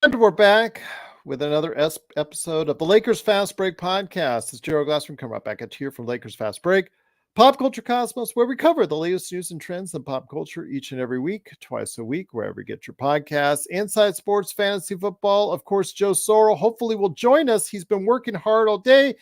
And we're back with another episode of the Lakers Fast Break podcast. It's Gerald Glassman coming right back at you here from Lakers Fast Break, Pop Culture Cosmos, where we cover the latest news and trends in pop culture each and every week, twice a week, wherever you get your podcasts. Inside Sports, Fantasy Football. Of course, Joe Sorrell hopefully will join us. He's been working hard all day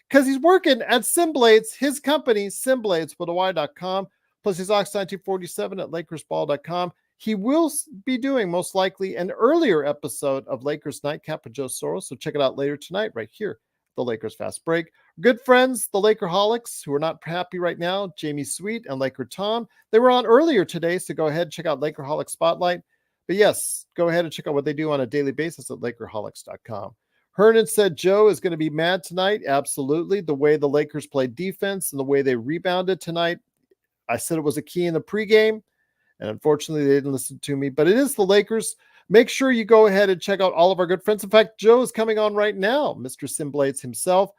because he's working at Simblades, his company, Simblades with a Y.com. Plus, he's Ox 1947 at LakersBall.com. He will be doing, most likely, an earlier episode of Lakers Nightcap with Joe Soros. So check it out later tonight, right here, the Lakers Fast Break. Good friends, the Lakerholics, who are not happy right now, Jamie Sweet and Laker Tom. They were on earlier today, so go ahead and check out Lakerholic Spotlight. But yes, go ahead and check out what they do on a daily basis at Lakerholics.com. Hernan said Joe is going to be mad tonight. Absolutely. The way the Lakers played defense and the way they rebounded tonight. I said it was a key in the pregame. And unfortunately, they didn't listen to me. But it is the Lakers. Make sure you go ahead and check out all of our good friends. In fact, Joe is coming on right now, Mr. Simblades himself.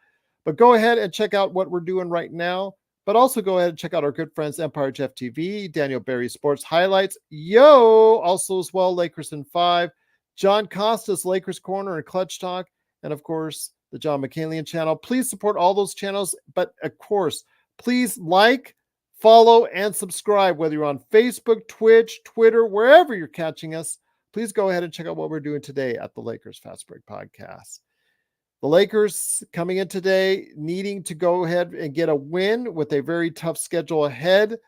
But go ahead and check out what we're doing right now. But also go ahead and check out our good friends, Empire Jeff TV, Daniel Berry Sports Highlights. Yo! Also as well, Lakers in 5. John Costas, Lakers Corner and Clutch Talk. And of course, the John McCalian channel. Please support all those channels. But of course, please like, follow, and subscribe, whether you're on Facebook, Twitch, Twitter, wherever you're catching us. Please go ahead and check out what we're doing today at the Lakers Fast Break Podcast. The Lakers coming in today needing to go ahead and get a win with a very tough schedule ahead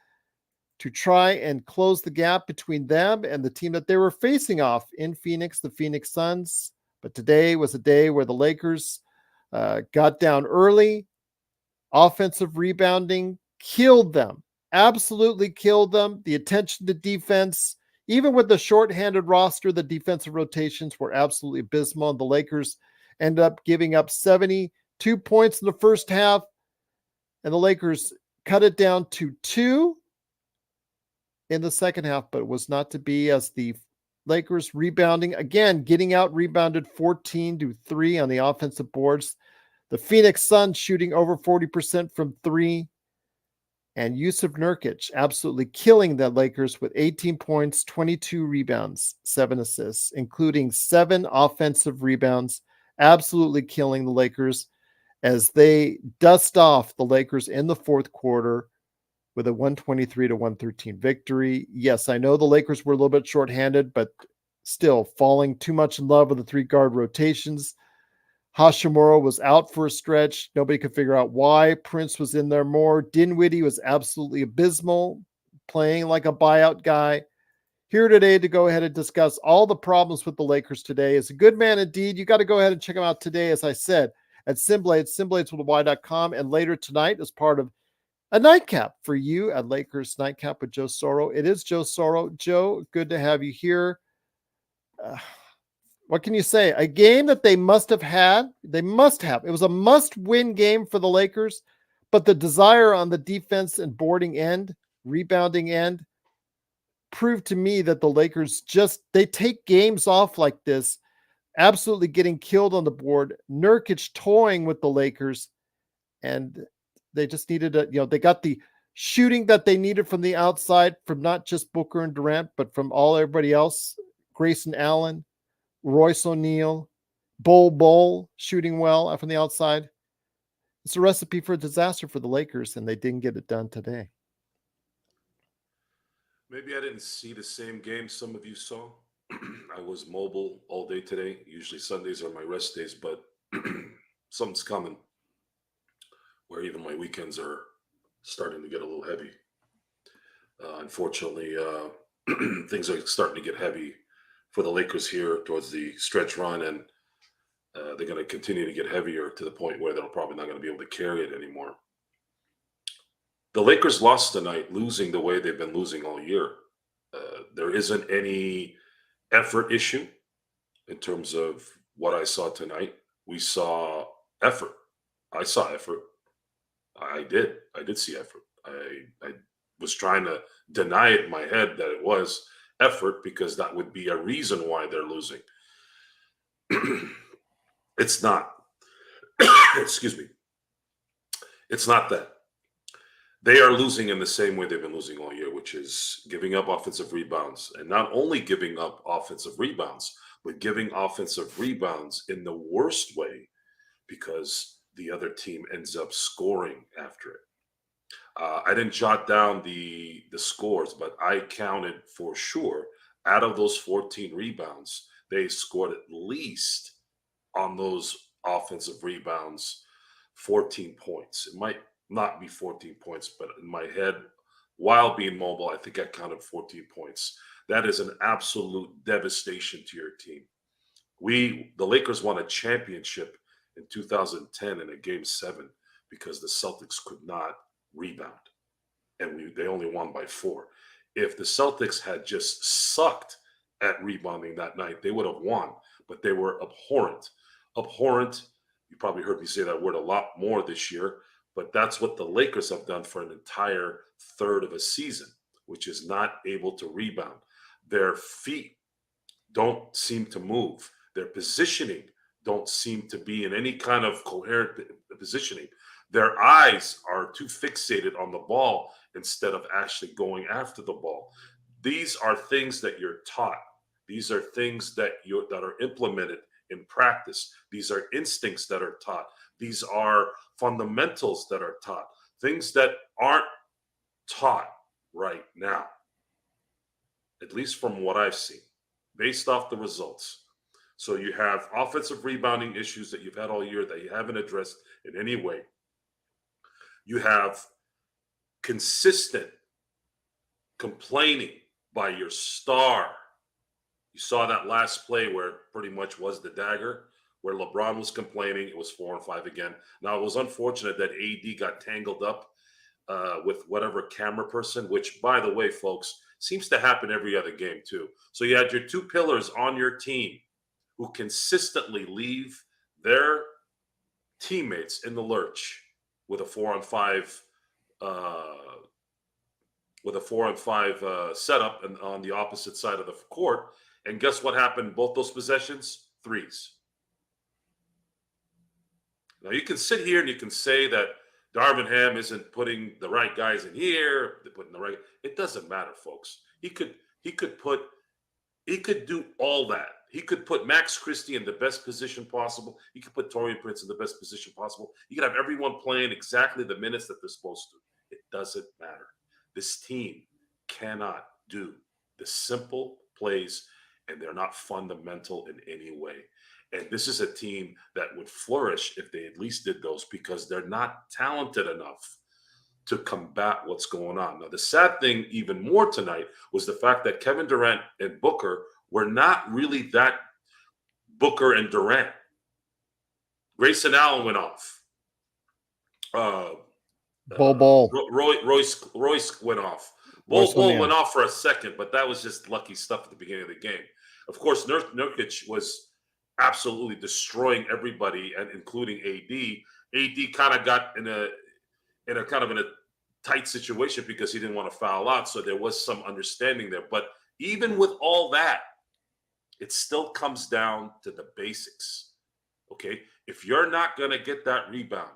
to try and close the gap between them and the team that they were facing off in Phoenix, the Phoenix Suns. But today was a day where the Lakers got down early. Offensive rebounding killed them. Absolutely killed them. The attention to defense, even with the shorthanded roster, the defensive rotations were absolutely abysmal. And the Lakers ended up giving up 72 points in the first half. And the Lakers cut it down to 2 in the second half, but it was not to be, as the Lakers rebounding, again, getting out rebounded 14-3 on the offensive boards. The Phoenix Suns shooting over 40% from 3. And Yusuf Nurkic absolutely killing the Lakers with 18 points, 22 rebounds, 7 assists, including 7 offensive rebounds, absolutely killing the Lakers as they dust off the Lakers in the fourth quarter with a 123-113 victory. Yes, I know the Lakers were a little bit shorthanded, but still falling too much in love with the 3-guard rotations. Hashimura was out for a stretch. Nobody could figure out why. Prince was in there more. Dinwiddie was absolutely abysmal, playing like a buyout guy. Here today to go ahead and discuss all the problems with the Lakers today is a good man indeed. You got to go ahead and check him out today, as I said, at Simblades with a Y.com, and later tonight as part of a nightcap for you at Lakers Nightcap with Joe Sorrow. It is Joe Sorrow. Joe, good to have you here. What can you say? A game that they must have had. They must have. It was a must-win game for the Lakers, but the desire on the defense and boarding end, rebounding end, proved to me that the Lakers they take games off like this, absolutely getting killed on the board. Nurkic toying with the Lakers, and they just needed they got the shooting that they needed from the outside, from not just Booker and Durant, but from everybody else. Grayson Allen, Royce O'Neal, Bol shooting well from the outside. It's a recipe for a disaster for the Lakers, and they didn't get it done today. Maybe I didn't see the same game some of you saw. I was mobile all day today. Usually Sundays are my rest days, but something's coming where even my weekends are starting to get a little heavy. Unfortunately, things are starting to get heavy for the Lakers here towards the stretch run, and they're going to continue to get heavier to the point where they're probably not going to be able to carry it anymore. The Lakers lost tonight, losing the way they've been losing all year. There isn't any effort issue in terms of what I saw tonight. We saw effort. I saw effort. I did see effort. I was trying to deny it in my head that it was effort, because that would be a reason why they're losing. It's not. Excuse me. It's not that. They are losing in the same way they've been losing all year, which is giving up offensive rebounds. And not only giving up offensive rebounds, but giving offensive rebounds in the worst way because the other team ends up scoring after it. I didn't jot down the scores, but I counted for sure out of those 14 rebounds, they scored at least on those offensive rebounds 14 points. It might not be 14 points, but in my head, while being mobile, I think I counted 14 points. That is an absolute devastation to your team. The Lakers won a championship in 2010 in a game 7 because the Celtics could not rebound, and they only won by 4. If the Celtics had just sucked at rebounding that night, they would have won, but they were abhorrent. Abhorrent. You probably heard me say that word a lot more this year, but that's what the Lakers have done for an entire third of a season, which is not able to rebound. Their feet don't seem to move. Their positioning don't seem to be in any kind of coherent positioning. Their eyes are too fixated on the ball instead of actually going after the ball. These are things that you're taught. These are things that are implemented in practice. These are instincts that are taught. These are fundamentals that are taught. Things that aren't taught right now, at least from what I've seen, based off the results. So you have offensive rebounding issues that you've had all year that you haven't addressed in any way. You have consistent complaining by your star. You saw that last play where it pretty much was the dagger, where LeBron was complaining. It was 4-5 again. Now, it was unfortunate that AD got tangled up with whatever camera person, which, by the way, folks, seems to happen every other game too. So you had your two pillars on your team who consistently leave their teammates in the lurch with a 4-on-5 setup and on the opposite side of the court. And guess what happened? Both those possessions, threes. Now you can sit here and you can say that Darvin Ham isn't putting the right guys in here. They're putting the right. It doesn't matter, folks. He could do all that. He could put Max Christie in the best position possible. He could put Taurean Prince in the best position possible. He could have everyone playing exactly the minutes that they're supposed to. It doesn't matter. This team cannot do the simple plays, and they're not fundamental in any way. And this is a team that would flourish if they at least did those, because they're not talented enough to combat what's going on. Now, the sad thing even more tonight was the fact that Kevin Durant and Booker were not really that Booker and Durant. Grayson Allen went off. Bol. Royce went off. Bol went off for a second, but that was just lucky stuff at the beginning of the game. Of course, Nurkic was absolutely destroying everybody, and including AD. AD kind of got in a tight situation because he didn't want to foul out, so there was some understanding there. But even with all that, it still comes down to the basics. Okay, if you're not going to get that rebound,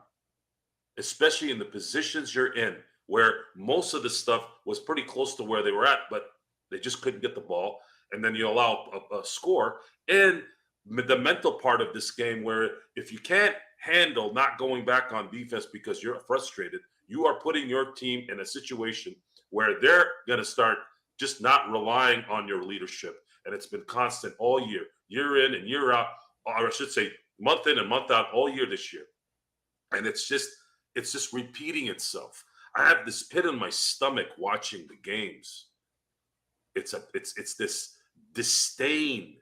especially in the positions you're in, where most of the stuff was pretty close to where they were at, but they just couldn't get the ball, and then you allow a score, and the mental part of this game, where if you can't handle not going back on defense because you're frustrated, you are putting your team in a situation where they're going to start just not relying on your leadership. And it's been constant all year in and year out, or I should say month in and month out all year this year. And it's just repeating itself. I have this pit in my stomach watching the games. It's this disdain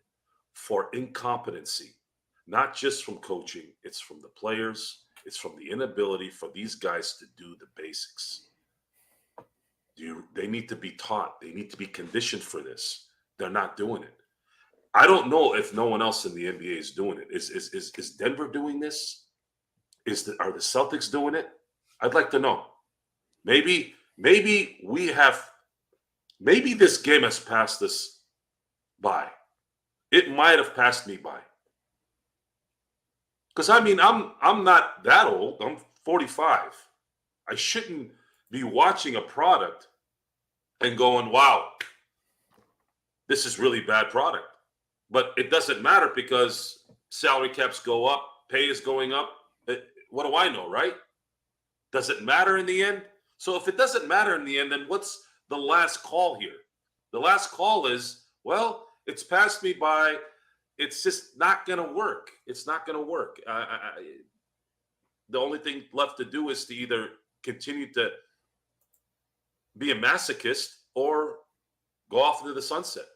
for incompetency, not just from coaching. It's from the players. It's from the inability for these guys to do the basics. They need to be taught. They need to be conditioned for this. They're not doing it. I don't know if no one else in the NBA is doing it. Is Denver doing this? Are the Celtics doing it? I'd like to know. Maybe this game has passed us by. It might have passed me by. Because I'm not that old. I'm 45. I shouldn't be watching a product and going, wow, this is really bad product. But it doesn't matter because salary caps go up, pay is going up. What do I know, right? Does it matter in the end? So if it doesn't matter in the end, then what's the last call here? The last call is, well, it's passed me by. It's just not going to work. It's not going to work. The only thing left to do is to either continue to be a masochist or go off into the sunset.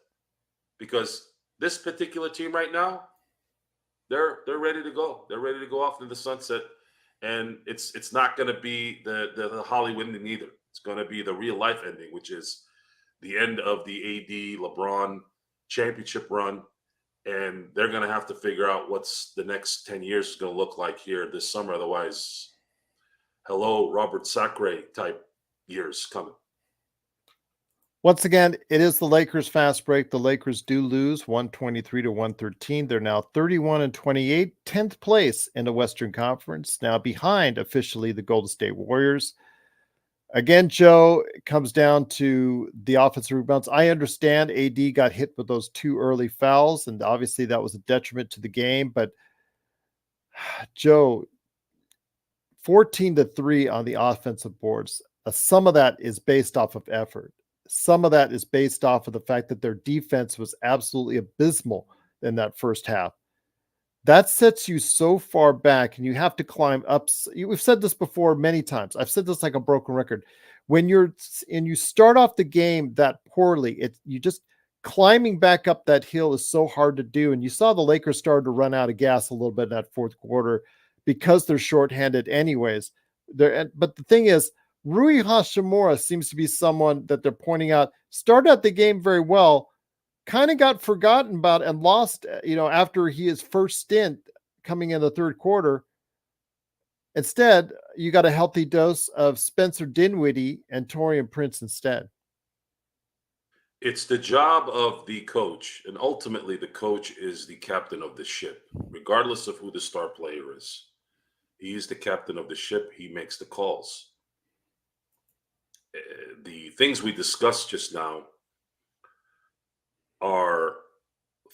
Because this particular team right now, they're ready to go. They're ready to go off into the sunset. And it's not going to be the Hollywood ending either. It's going to be the real life ending, which is the end of the AD LeBron championship run. And they're going to have to figure out what's the next 10 years is going to look like here this summer. Otherwise, hello, Robert Sacre type years coming. Once again, it is the Lakers fast break. The Lakers do lose 123 to 113. They're now 31-28, 10th place in the Western Conference, now behind officially the Golden State Warriors. Again, Joe, it comes down to the offensive rebounds. I understand AD got hit with those 2 early fouls, and obviously that was a detriment to the game. But Joe, 14-3 on the offensive boards. Some of that is based off of effort. Some of that is based off of the fact that their defense was absolutely abysmal in that first half. That sets you so far back, and you have to climb up. We've said this before many times. I've said this like a broken record. When you start off the game that poorly, you just climbing back up that hill is so hard to do. And you saw the Lakers started to run out of gas a little bit in that fourth quarter because they're shorthanded anyways. But the thing is, Rui Hachimura seems to be someone that they're pointing out started out the game very well, kind of got forgotten about and lost, after his first stint coming in the third quarter. Instead, you got a healthy dose of Spencer Dinwiddie and Taurean Prince instead. It's the job of the coach, and ultimately the coach is the captain of the ship, regardless of who the star player is. He is the captain of the ship. He makes the calls. The things we discussed just now are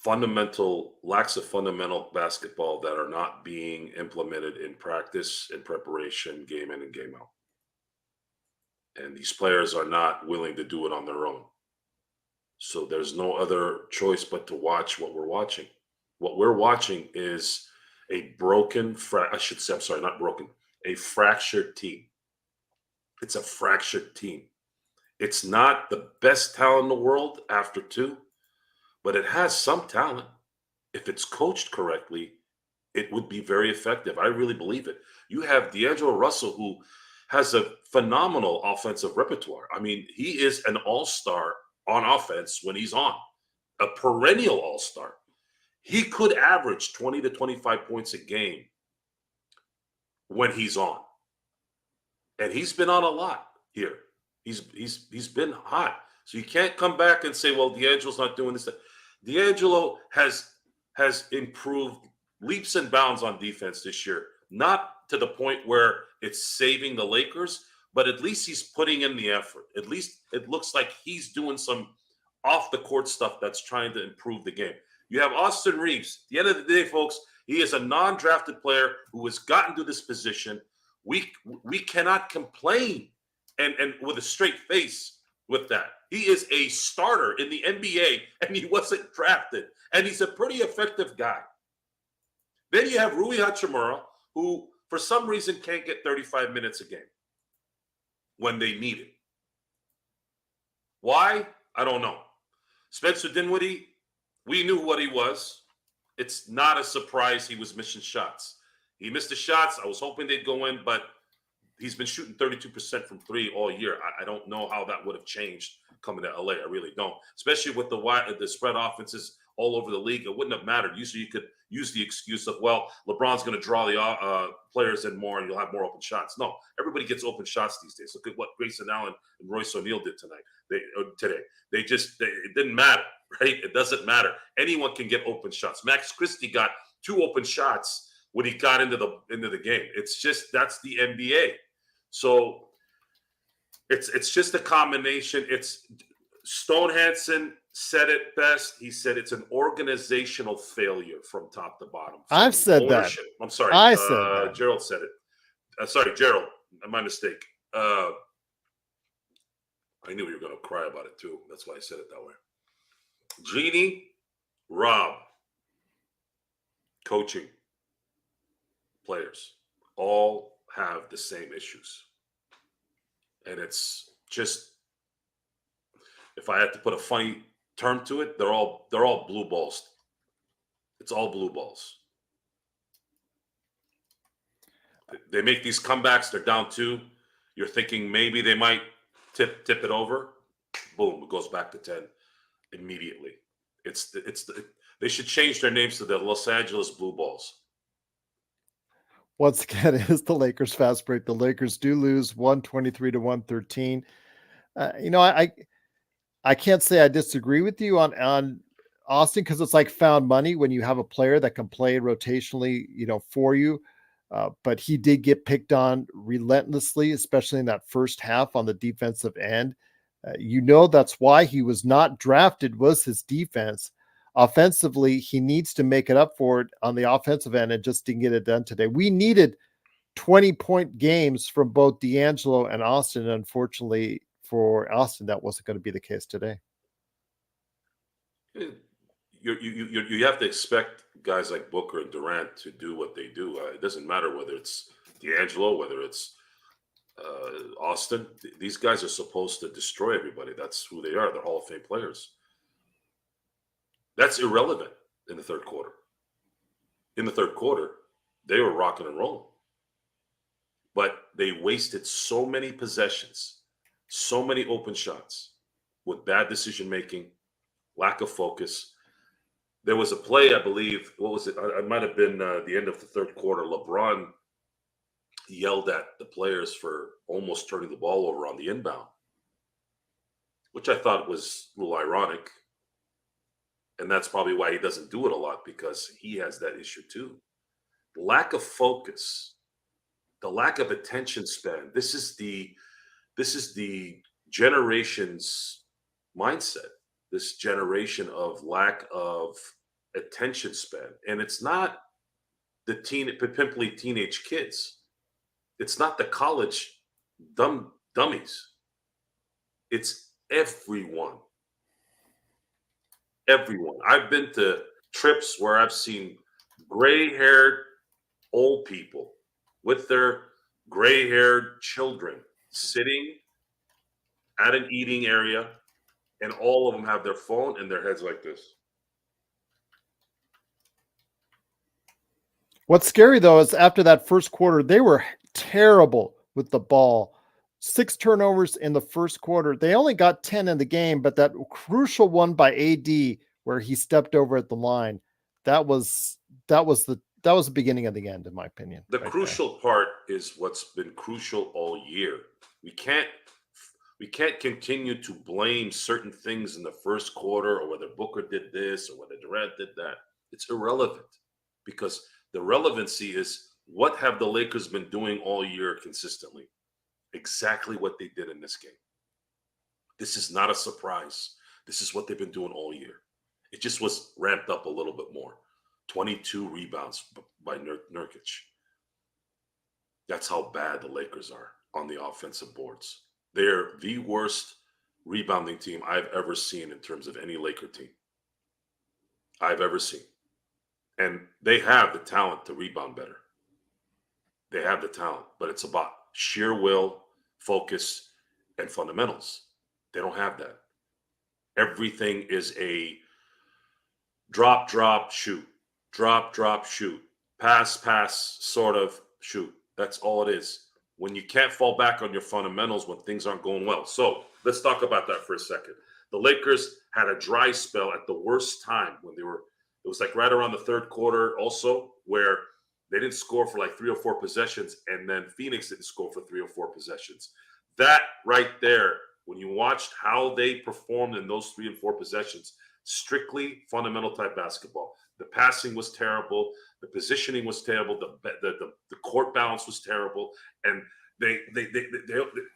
lacks of fundamental basketball that are not being implemented in practice, in preparation, game in and game out. And these players are not willing to do it on their own. So there's no other choice but to watch what we're watching. What we're watching is a fractured team. It's a fractured team. It's not the best talent in the world after 2, but it has some talent. If it's coached correctly, it would be very effective. I really believe it. You have D'Angelo Russell, who has a phenomenal offensive repertoire. I mean, he is an all-star on offense when he's on, a perennial all-star. He could average 20 to 25 points a game when he's on. And he's been on a lot here. He's been hot. So you can't come back and say, well, D'Angelo's not doing this. D'Angelo has improved leaps and bounds on defense this year. Not to the point where it's saving the Lakers, but at least he's putting in the effort. At least it looks like he's doing some off-the-court stuff that's trying to improve the game. You have Austin Reeves. At the end of the day, folks, he is a non-drafted player who has gotten to this position. We cannot complain and with a straight face with that. He is a starter in the NBA, and he wasn't drafted. And he's a pretty effective guy. Then you have Rui Hachimura, who for some reason can't get 35 minutes a game when they need it. Why? I don't know. Spencer Dinwiddie, we knew what he was. It's not a surprise he was missing shots. He missed the shots. I was hoping they'd go in, but he's been shooting 32% from 3 all year. I don't know how that would have changed coming to LA. I really don't. Especially with the spread offenses all over the league, it wouldn't have mattered. Usually you could use the excuse of, well, LeBron's going to draw the players in more and you'll have more open shots. No, everybody gets open shots these days. Look at what Grayson Allen and Royce O'Neal did today. It didn't matter, right? It doesn't matter. Anyone can get open shots. Max Christie got 2 open shots when he got into the game. It's just, that's the NBA. So it's just a combination. It's Stone Hansen, said it best. He said it's an organizational failure from top to bottom. I've From said that. ownership. I'm sorry. I said that. Gerald said it. Sorry, Gerald. My mistake. I knew you were going to cry about it too. That's why I said it that way. Jeannie, Rob, coaching, players, all have the same issues. And it's just, if I had to put a funny term to it, they're all blue balls. It's all blue balls. They make these comebacks, they're down 2. You're thinking maybe they might tip it over. Boom, it goes back to 10 immediately. They should change their names to the Los Angeles Blue Balls. Once again, it is the Lakers fast break. The Lakers do lose 123-113. I can't say I disagree with you on Austin, because it's like found money when you have a player that can play rotationally, for you. But he did get picked on relentlessly, especially in that first half on the defensive end. That's why he was not drafted, was his defense. Offensively, he needs to make it up for it on the offensive end, and just didn't get it done today. We needed 20-point games from both D'Angelo and Austin. Unfortunately for Austin, that wasn't going to be the case today. You have to expect guys like Booker and Durant to do what they do. It doesn't matter whether it's D'Angelo, whether it's Austin. These guys are supposed to destroy everybody. That's who they are. They're Hall of Fame players. That's irrelevant in the third quarter. In the third quarter, they were rocking and rolling. But they wasted so many possessions, so many open shots with bad decision-making, lack of focus. There was a play, I believe, what was it? It might have been the end of the third quarter. LeBron yelled at the players for almost turning the ball over on the inbound, which I thought was a little ironic. And that's probably why he doesn't do it a lot, because he has that issue too. Lack of focus, the lack of attention span. This is the generation's mindset. This generation of lack of attention span. And it's not the pimply teenage kids. It's not the college dummies. It's everyone. Everyone. I've been to trips where I've seen gray-haired old people with their gray-haired children sitting at an eating area, and all of them have their phone and their heads like this. What's scary, though, is after that first quarter, they were terrible with the ball. 6 turnovers in the first quarter. They only got 10 in the game, but that crucial one by AD where he stepped over at the line, that was the beginning of the end, in my opinion. The crucial part is what's been crucial all year. We can't continue to blame certain things in the first quarter, or whether Booker did this or whether Durant did that. It's irrelevant, because the relevancy is, what have the Lakers been doing all year consistently? Exactly what they did in this game. This is not a surprise. This is what they've been doing all year. It just was ramped up a little bit more. 22 rebounds by Nurkic. That's how bad the Lakers are on the offensive boards. They're the worst rebounding team I've ever seen in terms of any Laker team I've ever seen. And they have the talent to rebound better. They have the talent, but it's about sheer will, focus, and fundamentals. They don't have that. Everything is a drop, shoot. Drop, shoot. Pass, sort of, shoot. That's all it is. When you can't fall back on your fundamentals when things aren't going well. So let's talk about that for a second. The Lakers had a dry spell at the worst time when it was like right around the third quarter also, where they didn't score for like 3 or 4 possessions, and then Phoenix didn't score for 3 or 4 possessions. That right there, when you watched how they performed in those 3 and 4 possessions, strictly fundamental type basketball. The passing was terrible. The positioning was terrible. The court balance was terrible. And they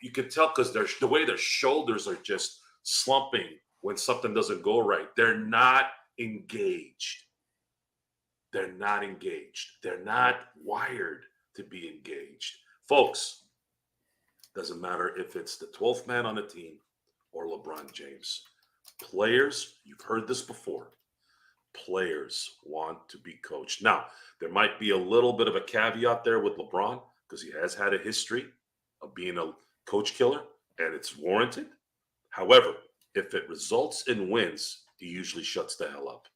you can tell, because the way their shoulders are just slumping when something doesn't go right. They're not engaged. They're not engaged. They're not wired to be engaged. Folks, doesn't matter if it's the 12th man on the team or LeBron James. Players, you've heard this before, players want to be coached. Now, there might be a little bit of a caveat there with LeBron because he has had a history of being a coach killer, and it's warranted. However, if it results in wins, he usually shuts the hell up.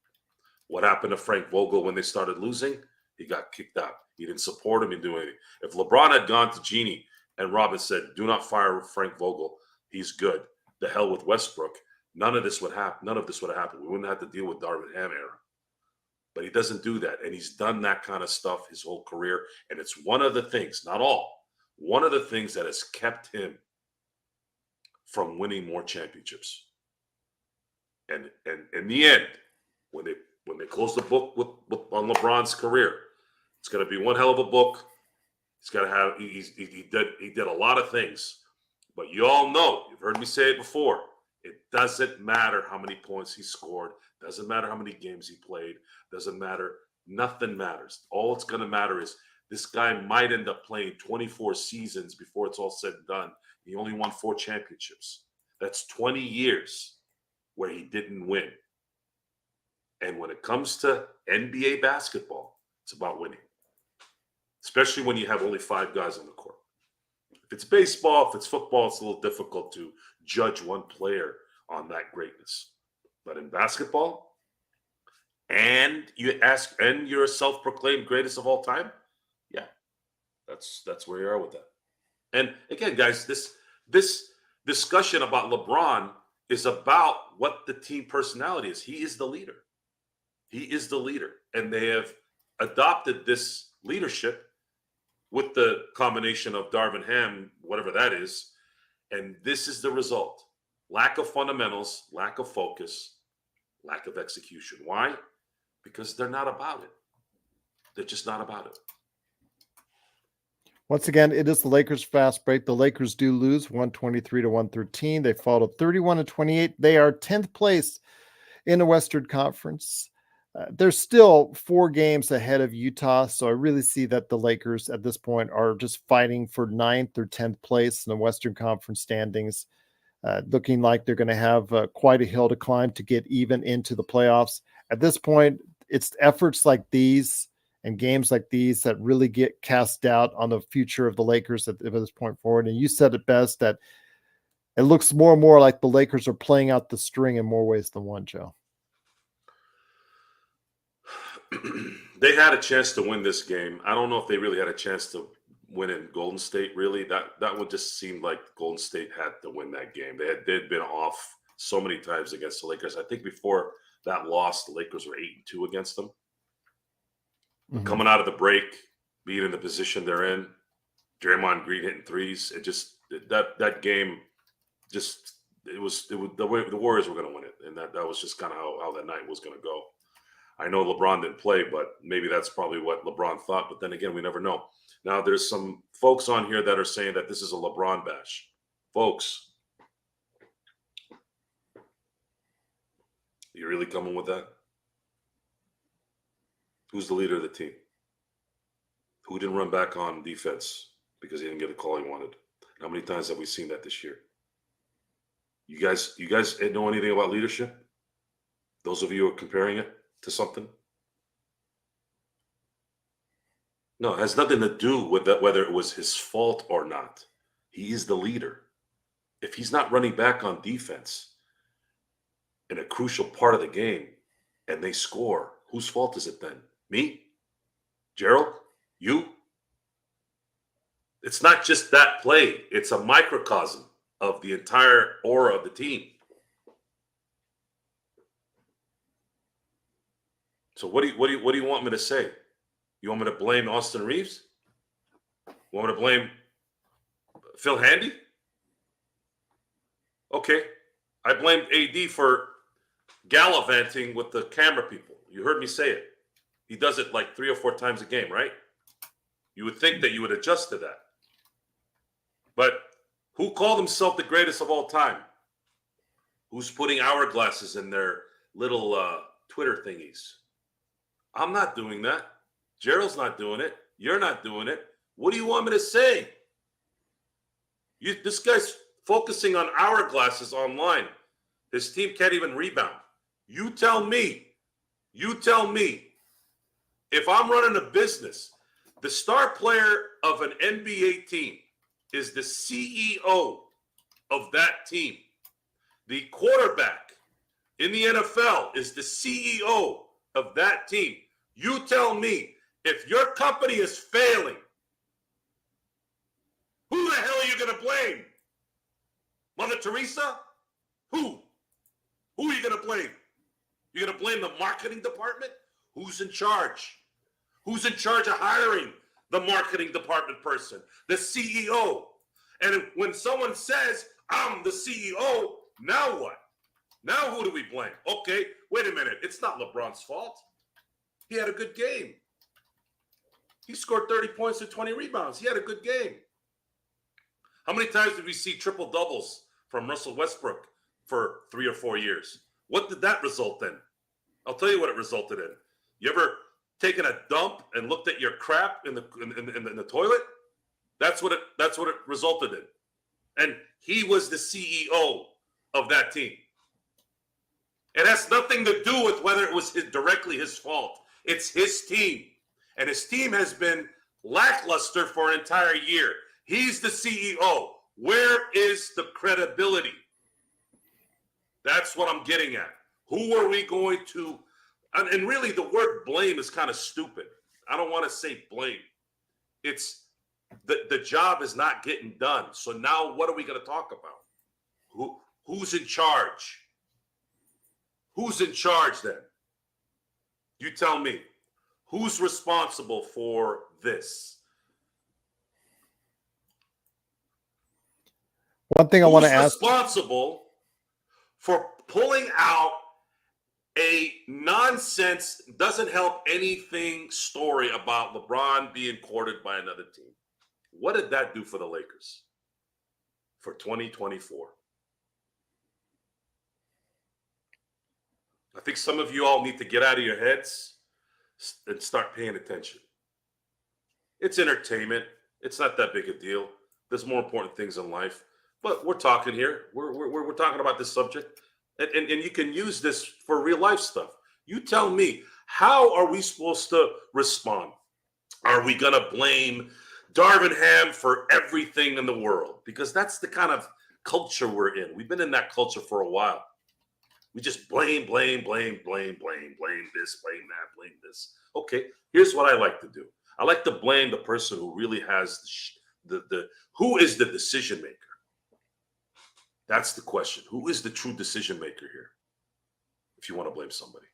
What happened to Frank Vogel when they started losing? He got kicked out. He didn't support him. He didn't do anything. If LeBron had gone to Genie and Robin said, do not fire Frank Vogel, he's good, the hell with Westbrook, none of this would happen. None of this would have happened. We wouldn't have to deal with Darvin Ham era. But he doesn't do that. And he's done that kind of stuff his whole career. And it's one of the things, not all, one of the things that has kept him from winning more championships. And in the end, when they close the book on LeBron's career, it's going to be one hell of a book. He's got to have he did a lot of things, but you all know, you've heard me say it before. It doesn't matter how many points he scored. Doesn't matter how many games he played. Doesn't matter. Nothing matters. All it's going to matter is this guy might end up playing 24 seasons before it's all said and done. He only won 4 championships. That's 20 years where he didn't win. And when it comes to NBA basketball, it's about winning, especially when you have only 5 guys on the court. If it's baseball, if it's football, it's a little difficult to judge one player on that greatness. But in basketball, and you're a self-proclaimed greatest of all time, yeah, that's where you are with that. And again, guys, this discussion about LeBron is about what the team personality is. He is the leader. He is the leader. And they have adopted this leadership with the combination of Darvin Ham, whatever that is. And this is the result. Lack of fundamentals, lack of focus, lack of execution. Why? Because they're not about it. They're just not about it. Once again, it is the Lakers fast break. The Lakers do lose 123-113. They fall to 31-28. They are 10th place in the Western Conference. They're still 4 games ahead of Utah, so I really see that the Lakers at this point are just fighting for 9th or 10th place in the Western Conference standings, looking like they're going to have quite a hill to climb to get even into the playoffs. At this point, it's efforts like these and games like these that really get cast doubt on the future of the Lakers at this point forward. And you said it best, that it looks more and more like the Lakers are playing out the string in more ways than one, Joe. They had a chance to win this game. I don't know if they really had a chance to win in Golden State, really. That would just seem like Golden State had to win that game. They'd been off so many times against the Lakers. I think before that loss, the Lakers were 8-2 against them. Mm-hmm. Coming out of the break, being in the position they're in, Draymond Green hitting threes, that game it was the way the Warriors were going to win it, and that was just kind of how that night was going to go. I know LeBron didn't play, but maybe that's probably what LeBron thought. But then again, we never know. Now, there's some folks on here that are saying that this is a LeBron bash. Folks, you really coming with that? Who's the leader of the team? Who didn't run back on defense because he didn't get the call he wanted? How many times have we seen that this year? You guys know anything about leadership? Those of you who are comparing it to something? No, it has nothing to do with that, whether it was his fault or not. He is the leader. If he's not running back on defense in a crucial part of the game and they score, whose fault is it then? Me? Gerald? You? It's not just that play. It's a microcosm of the entire aura of the team. So what do you want me to say? You want me to blame Austin Reeves? You want me to blame Phil Handy? Okay. I blamed AD for gallivanting with the camera people. You heard me say it. He does it like 3 or 4 times a game, right? You would think that you would adjust to that. But who called himself the greatest of all time? Who's putting hourglasses in their little Twitter thingies? I'm not doing that. Gerald's not doing it. You're not doing it. What do you want me to say? This guy's focusing on hourglasses online. His team can't even rebound. You tell me, if I'm running a business, the star player of an NBA team is the CEO of that team. The quarterback in the NFL is the CEO of that team. You tell me, if your company is failing, who the hell are you going to blame? Mother Teresa? Who? Who are you going to blame? You're going to blame the marketing department? Who's in charge? Who's in charge of hiring the marketing department person? The CEO. And when someone says, I'm the CEO, now what? Now who do we blame? Okay, wait a minute. It's not LeBron's fault. He had a good game. He scored 30 points and 20 rebounds. He had a good game. How many times did we see triple doubles from Russell Westbrook for 3 or 4 years? What did that result in? I'll tell you what it resulted in. You ever taken a dump and looked at your crap in the toilet? That's what it resulted in. And he was the CEO of that team. It has nothing to do with whether it was directly his fault. It's his team. And his team has been lackluster for an entire year. He's the CEO. Where is the credibility? That's what I'm getting at. Who are we going to? And really, the word blame is kind of stupid. I don't want to say blame. It's the job is not getting done. So now what are we going to talk about? Who's in charge? Who's in charge then? You tell me. Who's responsible for this? One thing I want to ask. Who's responsible for pulling out a nonsense, doesn't help anything story about LeBron being courted by another team? What did that do for the Lakers for 2024? I think some of you all need to get out of your heads and start paying attention. It's entertainment. It's not that big a deal. There's more important things in life. But we're talking here. We're talking about this subject. And you can use this for real life stuff. You tell me, how are we supposed to respond? Are we going to blame Darvin Ham for everything in the world? Because that's the kind of culture we're in. We've been in that culture for a while. We just blame this, blame that, blame this. Okay, here's what I like to do. I like to blame the person who really has who is the decision maker? That's the question. Who is the true decision maker here? If you want to blame somebody,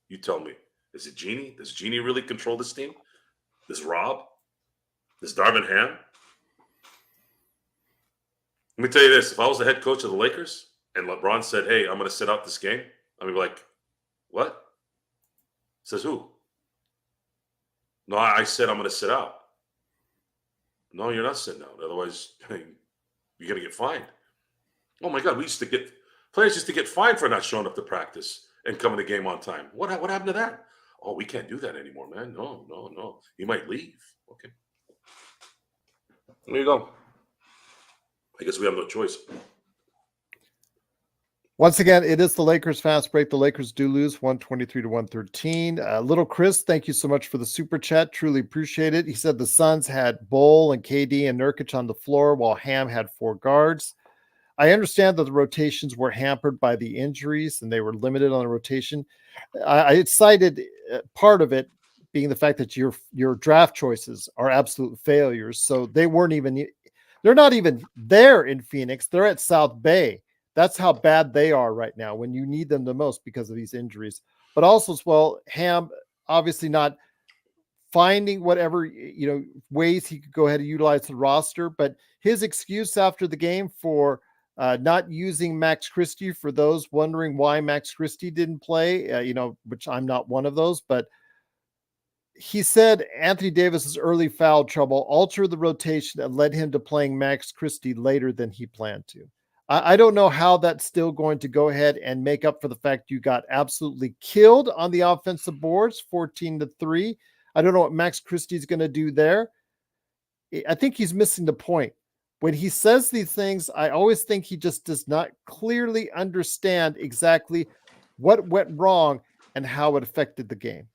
you tell me. Is it Jeannie? Does Jeannie really control this team? Does Rob? Does Darvin Ham? Let me tell you this. If I was the head coach of the Lakers and LeBron said, hey, I'm going to sit out this game, I'd be like, what? Says who? No, I said I'm going to sit out. No, you're not sitting out. Otherwise, you're going to get fined. Oh my God, players used to get fined for not showing up to practice and coming to game on time. What happened to that? Oh, we can't do that anymore, man. No. You might leave. Okay. There you go. I guess we have no choice. Once again, it is the Lakers fast break. The Lakers do lose 123-113. Little Chris, thank you so much for the super chat. Truly appreciate it. He said the Suns had Bol and KD and Nurkic on the floor while Ham had 4 guards. I understand that the rotations were hampered by the injuries and they were limited on the rotation. I cited part of it being the fact that your draft choices are absolute failures. So they're not even there in Phoenix. They're at South Bay. That's how bad they are right now when you need them the most because of these injuries. But also as well, Ham obviously not finding whatever, ways he could go ahead and utilize the roster. But his excuse after the game for not using Max Christie, for those wondering why Max Christie didn't play, which I'm not one of those, but he said Anthony Davis's early foul trouble altered the rotation and led him to playing Max Christie later than he planned to. I don't know how that's still going to go ahead and make up for the fact you got absolutely killed on the offensive boards, 14-3. I don't know what Max Christie's going to do there. I think he's missing the point. When he says these things, I always think he just does not clearly understand exactly what went wrong and how it affected the game.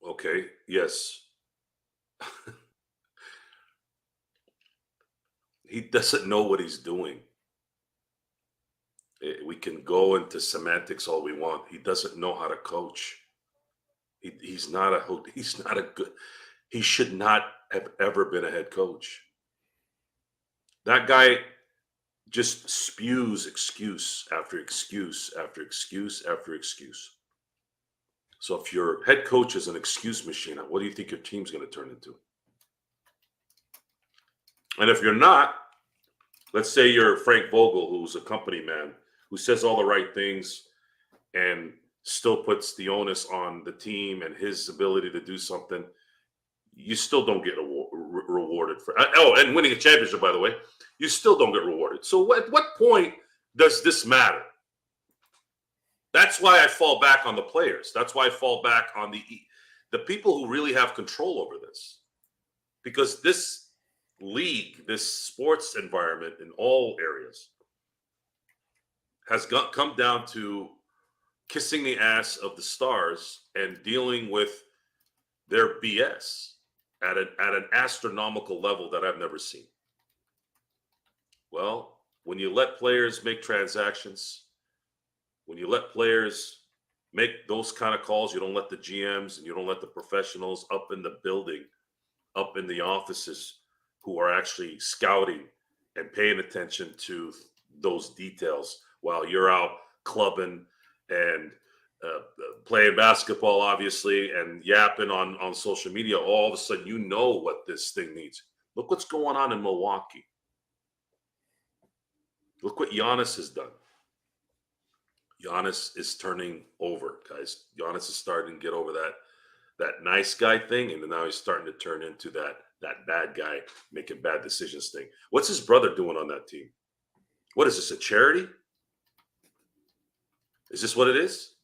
Okay, yes. He doesn't know what he's doing. We can go into semantics all we want. He doesn't know how to coach. He's not a good, he should not have ever been a head coach. That guy just spews excuse after excuse after excuse after excuse. So if your head coach is an excuse machine, what do you think your team's going to turn into? And if you're not, let's say you're Frank Vogel, who's a company man, who says all the right things and still puts the onus on the team and his ability to do something, you still don't get rewarded for. And winning a championship, by the way, you still don't get rewarded. So at what point does this matter? That's why I fall back on the players. That's why I fall back on the people who really have control over this. Because this league, this sports environment in all areas has come down to kissing the ass of the stars and dealing with their BS at an astronomical level that I've never seen. Well, when you let players make transactions, when you let players make those kind of calls, you don't let the GMs and you don't let the professionals up in the building, up in the offices who are actually scouting and paying attention to those details while you're out clubbing and playing basketball, obviously, and yapping on social media. All of a sudden, you know what this thing needs. Look what's going on in Milwaukee. Look what Giannis has done. Giannis is turning over, guys. Giannis is starting to get over that nice guy thing, and now he's starting to turn into that bad guy making bad decisions thing. What's his brother doing on that team? What is this, a charity? Is this what it is?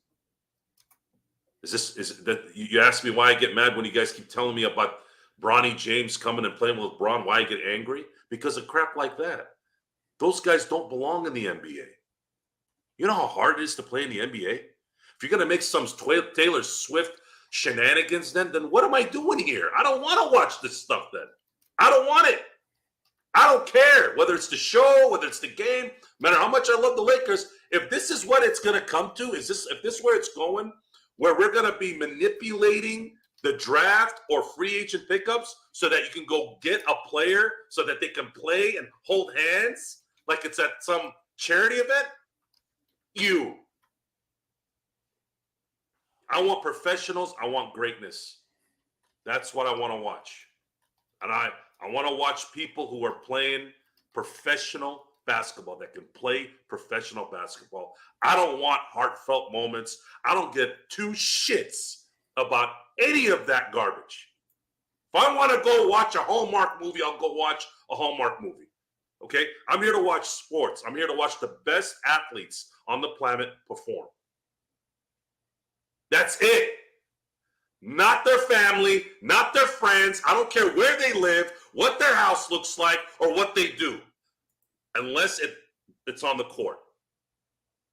Is that you ask me why I get mad when you guys keep telling me about Bronny James coming and playing with Bron? Why I get angry? Because of crap like that. Those guys don't belong in the NBA. You know how hard it is to play in the NBA? If you're going to make some Taylor Swift shenanigans, then what am I doing here? I don't want to watch this stuff then. I don't want it. I don't care whether it's the show, whether it's the game, no matter how much I love the Lakers. If this is what it's going to come to, if this is where it's going, where we're going to be manipulating the draft or free agent pickups so that you can go get a player so that they can play and hold hands like it's at some charity event, I want professionals. I want greatness. That's what I want to watch. And I want to watch people who are playing professional basketball, that can play professional basketball. I don't want heartfelt moments. I don't give two shits about any of that garbage. If I want to go watch a Hallmark movie, I'll go watch a Hallmark movie. Okay? I'm here to watch sports. I'm here to watch the best athletes on the planet perform. That's it. Not their family, not their friends. I don't care where they live, what their house looks like, or what they do. Unless it's on the court.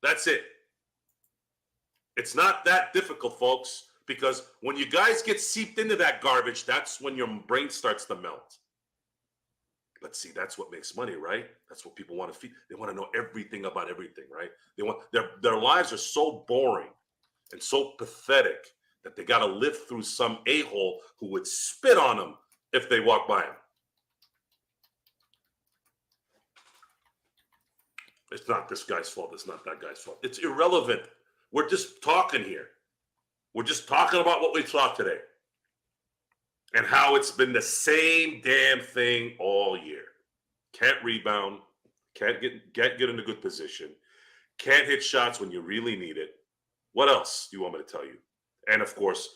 That's it. It's not that difficult, folks, because when you guys get seeped into that garbage, that's when your brain starts to melt. But see, that's what makes money, right? That's what people want to feed. They want to know everything about everything, right? They want their lives are so boring and so pathetic that they got to live through some a-hole who would spit on them if they walk by them. It's not this guy's fault. It's not that guy's fault. It's irrelevant. We're just talking here. We're just talking about what we saw today and how it's been the same damn thing all year. Can't rebound. Can't get in a good position. Can't hit shots when you really need it. What else do you want me to tell you? And, of course,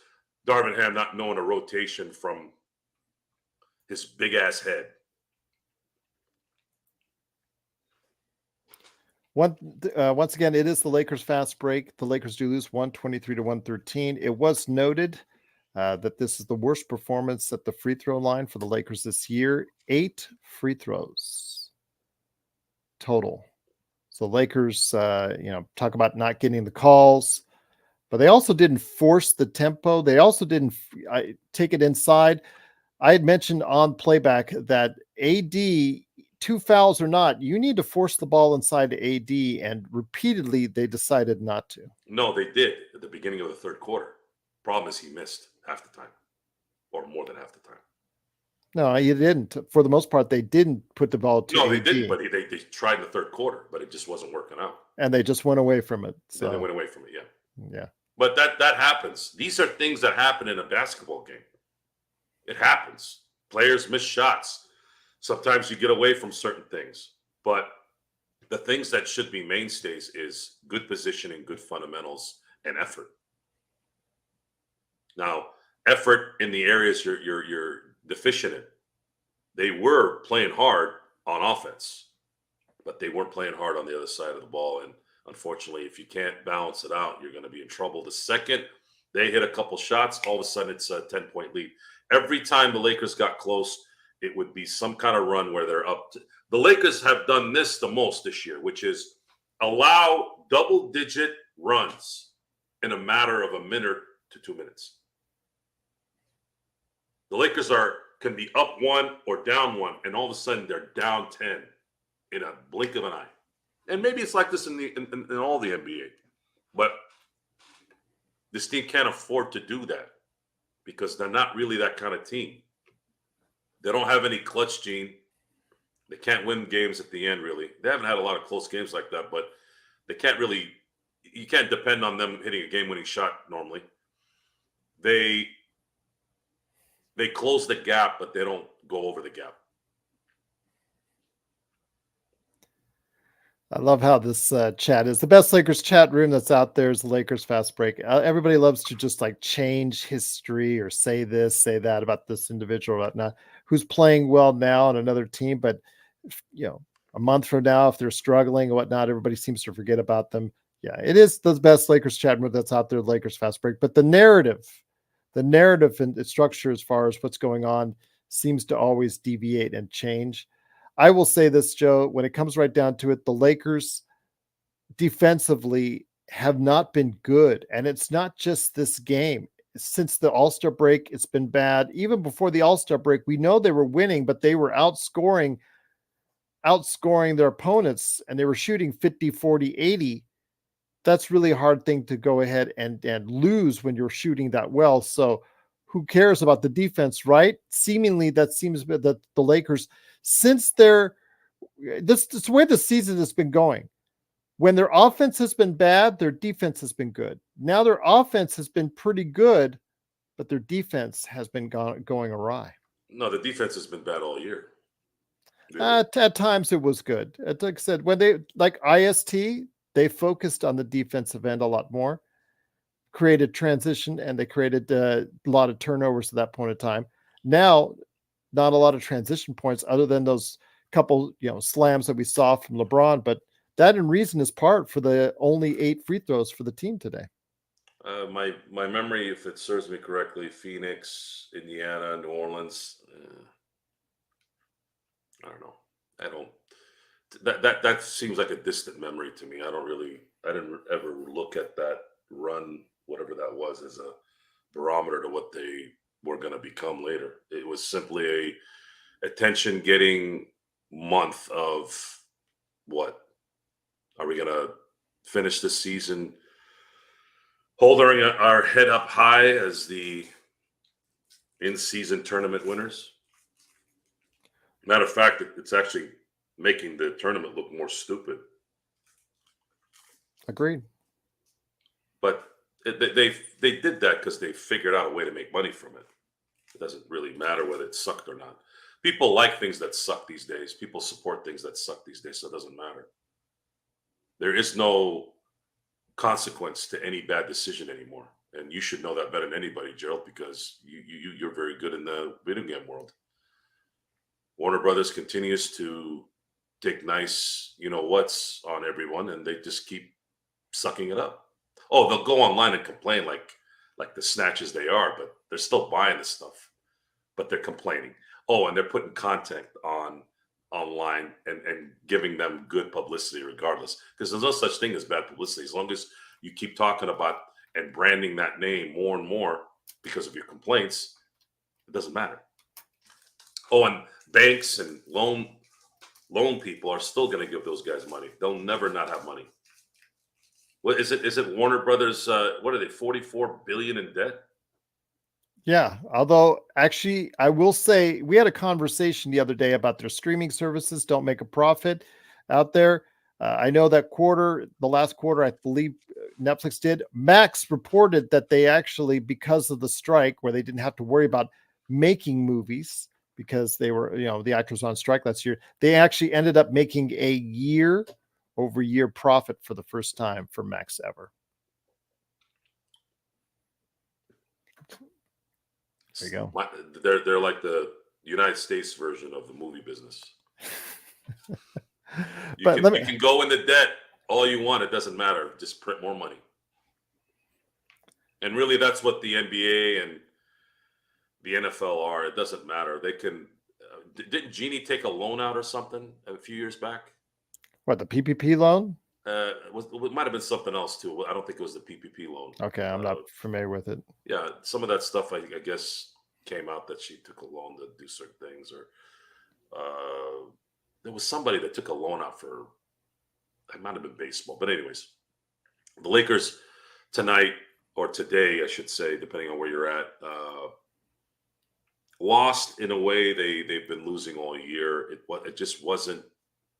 Darvin Ham not knowing a rotation from his big-ass head. Once again, it is the Lakers fast break. The Lakers do lose 123-113. It was noted that this is the worst performance at the free throw line for the Lakers this year. 8 free throws total. So Lakers, talk about not getting the calls, but they also didn't force the tempo. They also didn't take it inside. I had mentioned on playback that AD, 2 fouls or not, you need to force the ball inside to AD, and repeatedly they decided not to. No, they did at the beginning of the third quarter. Problem is he missed half the time, or more than half the time. No, he didn't. For the most part, they didn't put the ball to No, they AD. didn't, but they tried in the third quarter, but it just wasn't working out. And they just went away from it. So Then they went away from it, yeah. But that happens. These are things that happen in a basketball game. It happens. Players miss shots. Sometimes you get away from certain things. But the things that should be mainstays is good positioning, good fundamentals, and effort. Now, effort in the areas you're deficient in. They were playing hard on offense, but they weren't playing hard on the other side of the ball. And unfortunately, if you can't balance it out, you're going to be in trouble. The second they hit a couple shots, all of a sudden it's a 10-point lead. Every time the Lakers got close, it would be some kind of run where they're up. The Lakers have done this the most this year, which is allow double-digit runs in a matter of a minute to 2 minutes. The Lakers can be up 1 or down 1, and all of a sudden they're down 10 in a blink of an eye. And maybe it's like this in all the NBA, but this team can't afford to do that because they're not really that kind of team. They don't have any clutch gene. They can't win games at the end, really. They haven't had a lot of close games like that, but they can't really – you can't depend on them hitting a game-winning shot normally. They close the gap, but they don't go over the gap. I love how this chat is. The best Lakers chat room that's out there is the Lakers Fast Break. Everybody loves to just like change history or say this, say that about this individual or whatnot, who's playing well now on another team. But, a month from now, if they're struggling or whatnot, everybody seems to forget about them. Yeah, it is the best Lakers chat room that's out there, the Lakers Fast Break. But the narrative and the structure as far as what's going on seems to always deviate and change. I will say this, Joe, when it comes right down to it, the Lakers defensively have not been good. And it's not just this game. Since the All-Star break, it's been bad. Even before the All-Star break, we know they were winning, but they were outscoring their opponents, and they were shooting 50, 40, 80. That's really a hard thing to go ahead and lose when you're shooting that well. So who cares about the defense, right? Seemingly that seems that the Lakers, since this is the way the season has been going. When their offense has been bad, their defense has been good. Now their offense has been pretty good, but their defense has been going awry. No, the defense has been bad all year. At times it was good. Like I said, when they like IST, they focused on the defensive end a lot more, created transition, and they created a lot of turnovers at that point in time. Now, not a lot of transition points other than those couple, slams that we saw from LeBron. But that in reason is part for the only 8 free throws for the team today. My memory, if it serves me correctly, Phoenix, Indiana, New Orleans. I don't know. That seems like a distant memory to me. I didn't ever look at that run, whatever that was, as a barometer to what they were going to become later. It was simply a attention-getting month of what? Are we going to finish this season holding our head up high as the in-season tournament winners? Matter of fact, it's actually making the tournament look more stupid. Agreed. But they did that because they figured out a way to make money from it. It doesn't really matter whether it sucked or not. People like things that suck these days. People support things that suck these days, so it doesn't matter. There is no consequence to any bad decision anymore. And you should know that better than anybody, Gerald, because you're very good in the video game world. Warner Brothers continues to take nice, what's on everyone, and they just keep sucking it up. Oh, they'll go online and complain like the snatches they are, but they're still buying the stuff. But they're complaining. Oh, and they're putting content online and giving them good publicity regardless. Because there's no such thing as bad publicity. As long as you keep talking about and branding that name more and more because of your complaints, it doesn't matter. Oh, and banks and loan people are still going to give those guys money. They'll never not have money. What is it? Is it Warner Brothers? What are they? 44 billion in debt? Yeah. Although actually, I will say we had a conversation the other day about their streaming services don't make a profit out there. I know that the last quarter, I believe Netflix did. Max reported that they actually, because of the strike, where they didn't have to worry about making movies because they were, the actors on strike last year, they actually ended up making a year-over-year profit for the first time for Max ever. There you go. They're like the United States version of the movie business. You can go into debt all you want. It doesn't matter. Just print more money. And really, that's what the NBA and the NFL are. It doesn't matter. They can. Didn't Genie take a loan out or something a few years back? What, the PPP loan? It might have been something else too. I don't think it was the PPP loan. Okay, I'm not familiar with it. Yeah, some of that stuff I guess came out that she took a loan to do certain things, or there was somebody that took a loan out for. It might have been baseball, but anyways, the Lakers tonight or today, I should say, depending on where you're at, lost in a way they've been losing all year. It just wasn't.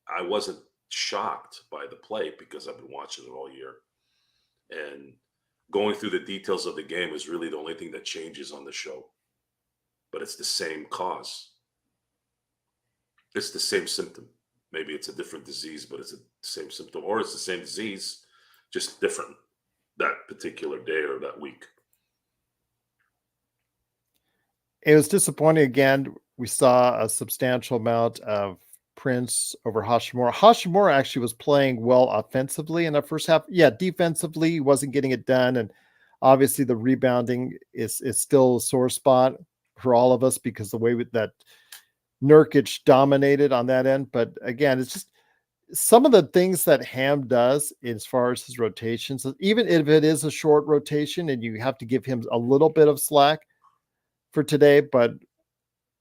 I wasn't shocked by the play because I've been watching it all year, and going through the details of the game is really the only thing that changes on the show. But it's the same cause. It's the same symptom. Maybe it's a different disease, but it's the same symptom, or it's the same disease, just different that particular day or that week. It was disappointing again. We saw a substantial amount of Prince over Hashimura. Hashimura actually was playing well offensively in the first half. Yeah, defensively, he wasn't getting it done. And obviously the rebounding is still a sore spot for all of us because the way that Nurkic dominated on that end. But again, it's just some of the things that Ham does as far as his rotations, even if it is a short rotation and you have to give him a little bit of slack for today. But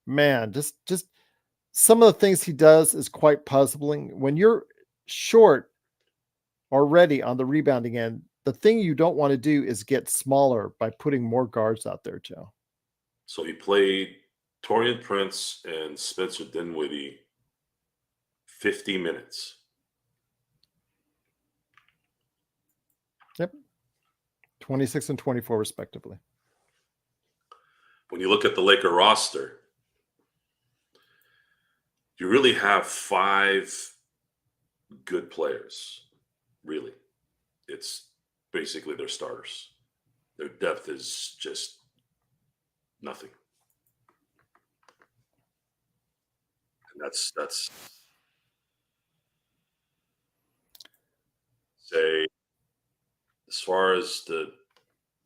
man, just some of the things he does is quite puzzling. When you're short already on the rebounding end, the thing you don't want to do is get smaller by putting more guards out there, Joe. So he played Taurean Prince and Spencer Dinwiddie 50 minutes. Yep. 26 and 24 respectively. When you look at the Laker roster, you really have 5 good players, really. It's basically their starters. Their depth is just nothing. And that's say, as far as the